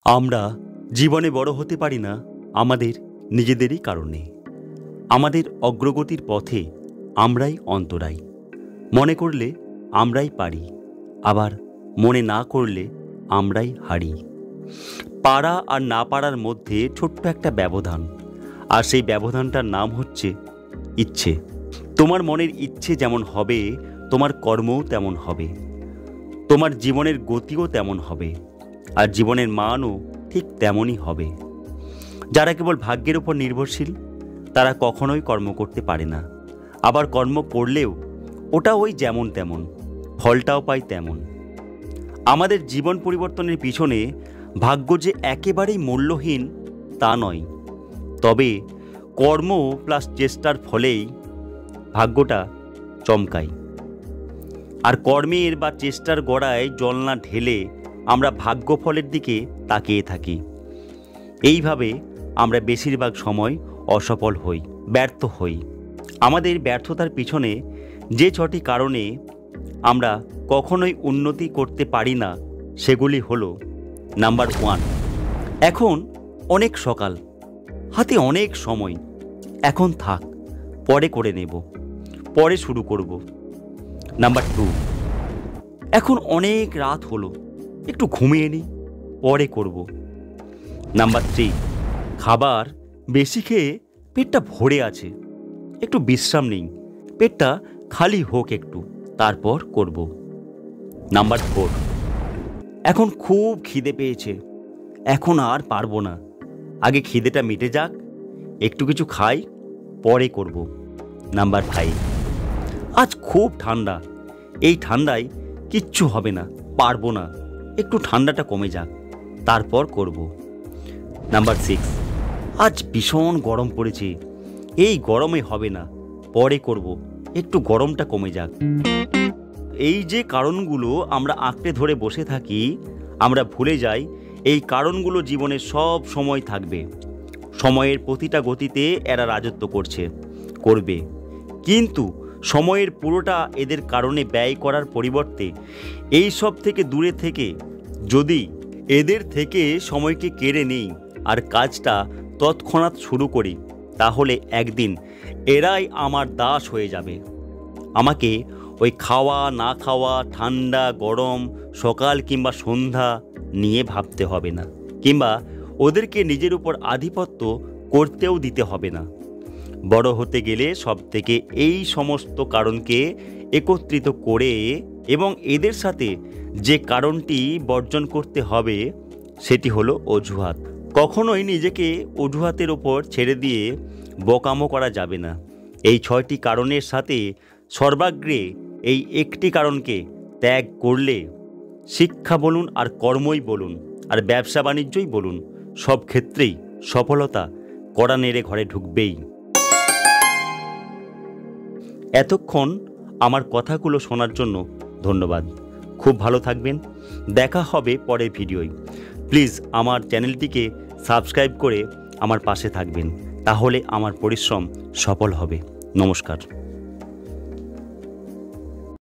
আমরা জীবনে বড় হতে পারি না আমাদের নিজেদেরই কারণে। আমাদের অগ্রগতির পথে আমরাই অন্তরায়। মনে করলে আমরাই পারি, আবার মনে না করলে আমরাই হারি। পারা আর না পারার মধ্যে ছোট্ট একটা ব্যবধান, আর সেই ব্যবধানটার নাম হচ্ছে ইচ্ছে। তোমার মনের ইচ্ছে যেমন হবে, তোমার কর্মও তেমন হবে, তোমার জীবনের গতিও তেমন হবে, আর জীবনের মানও ঠিক তেমনই হবে। যারা কেবল ভাগ্যের উপর নির্ভরশীল তারা কখনোই কর্ম করতে পারে না, আবার কর্ম করলেও ওটা ওই যেমন তেমন, ফলটাও পায় তেমন। আমাদের জীবন পরিবর্তনের পিছনে ভাগ্য যে একেবারেই মূল্যহীন তা নয়, তবে কর্ম প্লাস চেষ্টার ফলেই ভাগ্যটা চমকায়। আর কর্মের বা চেষ্টার গড়ায় জল না ঢেলে আমরা ভাগ্যফলের দিকে তাকিয়ে থাকি। এইভাবে আমরা বেশিরভাগ সময় অসফল হই, ব্যর্থ হই। আমাদের ব্যর্থতার পিছনে যে 6টি কারণে আমরা কখনোই উন্নতি করতে পারি না সেগুলি হলো: নাম্বার 1, এখন অনেক সকাল, হাতে অনেক সময়, এখন থাক, পরে করে নেব, পরে শুরু করব। নাম্বার 2, এখন অনেক রাত হলো, একটু ঘুমিয়ে নিই, পরে করব। নাম্বার 3, খাবার বেশি খেয়ে পেটটা ভরে আছে, একটু বিশ্রাম নিই, পেটটা খালি হোক একটু, তারপর করব। নাম্বার 4, এখন খুব খিদে পেয়েছে, এখন আর পারবো না, আগে খিদেটা মিটে যাক, একটু কিছু খাই, পরে করব। নাম্বার 5, আজ খুব ঠান্ডা, এই ঠান্ডায় কিচ্ছু হবে না, পারবো না, একটু ঠান্ডাটা কমে যাক, তারপর করব। নাম্বার 6, আজ ভীষণ গরম পড়েছে, এই গরমে হবে না, পরে করব, একটু গরমটা কমে যাক। এই যে কারণগুলো আমরা আঁকড়ে ধরে বসে থাকি, আমরা ভুলে যাই এই কারণগুলো জীবনে সব সময় থাকবে। সময়ের প্রতিটা গতিতে এরা রাজত্ব করবে, কিন্তু সময়ের পুরোটা এদের কারণে ব্যয় করার পরিবর্তে এই সব থেকে দূরে থেকে যদি এদের থেকে সময়কে কেড়ে নেই আর কাজটা তৎক্ষণাৎ শুরু করি, তাহলে একদিন এরাই আমার দাস হয়ে যাবে। আমাকে ওই খাওয়া না খাওয়া, ঠান্ডা গরম, সকাল কিংবা সন্ধ্যা নিয়ে ভাবতে হবে না, কিংবা ওদেরকে নিজের উপর আধিপত্য করতেও দিতে হবে না। বড় হতে গেলে সব থেকে এই সমস্ত কারণকে একত্রিত করে এবং এদের সাথে যে কারণটি বর্জন করতে হবে সেটি হলো অজুহাত। কখনোই নিজেকে অজুহাতের ওপর ছেড়ে দিয়ে বোকামো করা যাবে না। এই 6টি কারণের সাথে সর্বাগ্রে এই একটি কারণকে ত্যাগ করলে শিক্ষা বলুন আর কর্মই বলুন আর ব্যবসা বাণিজ্যই বলুন, সব ক্ষেত্রেই সফলতা কড়া নেড়ে ঘরে ঢুকবেই। এতক্ষণ আমার কথাগুলো শোনার জন্য ধন্যবাদ। খুব ভালো থাকবেন, দেখা হবে পরের ভিডিওয়। প্লিজ আমার চ্যানেলটিকে সাবস্ক্রাইব করে আমার পাশে থাকবেন, তাহলে আমার পরিশ্রম সফল হবে। নমস্কার।